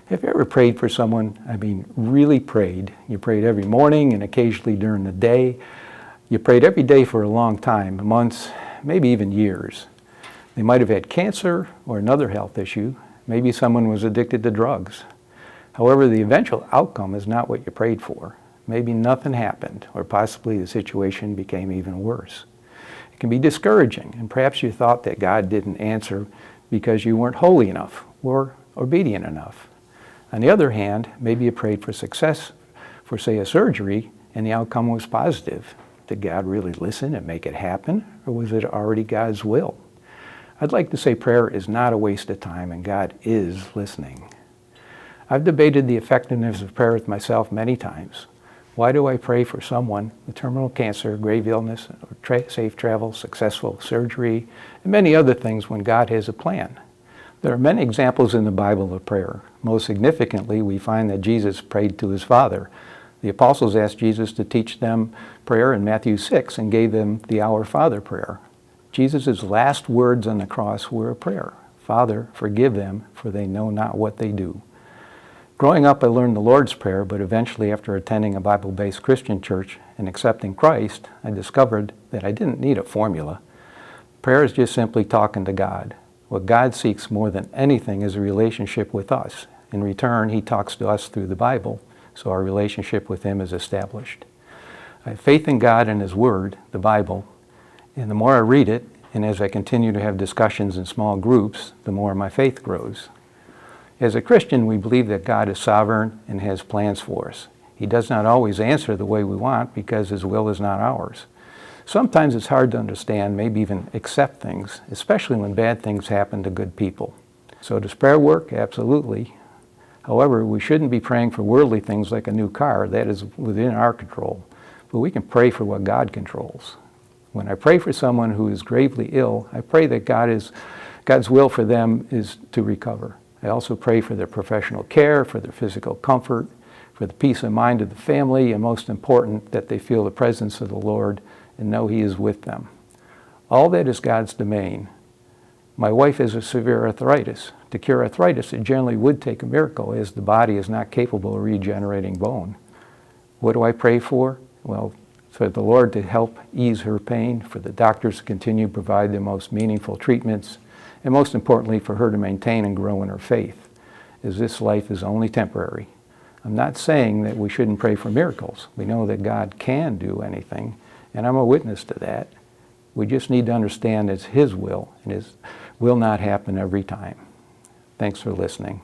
Have you ever prayed for someone, really prayed? You prayed every morning and occasionally during the day. You prayed every day for a long time, months, maybe even years. They might have had cancer or another health issue. Maybe someone was addicted to drugs. However, the eventual outcome is not what you prayed for. Maybe nothing happened, or possibly the situation became even worse. It can be discouraging, and perhaps you thought that God didn't answer because you weren't holy enough or obedient enough. On the other hand, maybe you prayed for success for, say, a surgery, and the outcome was positive. Did God really listen and make it happen, or was it already God's will? I'd like to say prayer is not a waste of time, and God is listening. I've debated the effectiveness of prayer with myself many times. Why do I pray for someone with terminal cancer, grave illness, or safe travel, successful surgery, and many other things when God has a plan? There are many examples in the Bible of prayer. Most significantly, we find that Jesus prayed to his Father. The apostles asked Jesus to teach them prayer in Matthew 6 and gave them the Our Father prayer. Jesus' last words on the cross were a prayer. Father, forgive them, for they know not what they do. Growing up, I learned the Lord's Prayer, but eventually after attending a Bible-based Christian church and accepting Christ, I discovered that I didn't need a formula. Prayer is just simply talking to God. What God seeks more than anything is a relationship with us. In return, he talks to us through the Bible, so our relationship with him is established. I have faith in God and his Word, the Bible, and the more I read it, and as I continue to have discussions in small groups, the more my faith grows. As a Christian, we believe that God is sovereign and has plans for us. He does not always answer the way we want because his will is not ours. Sometimes it's hard to understand, maybe even accept things, especially when bad things happen to good people. So does prayer work? Absolutely. However, we shouldn't be praying for worldly things like a new car. That is within our control. But we can pray for what God controls. When I pray for someone who is gravely ill, I pray that God's will for them is to recover. I also pray for their professional care, for their physical comfort, for the peace of mind of the family, and most important, that they feel the presence of the Lord and know he is with them. All that is God's domain. My wife has a severe arthritis. To cure arthritis, it generally would take a miracle, as the body is not capable of regenerating bone. What do I pray for? Well, for the Lord to help ease her pain, for the doctors to continue to provide the most meaningful treatments, and most importantly, for her to maintain and grow in her faith, as this life is only temporary. I'm not saying that we shouldn't pray for miracles. We know that God can do anything, and I'm a witness to that. We just need to understand it's his will, and his will not happen every time. Thanks for listening.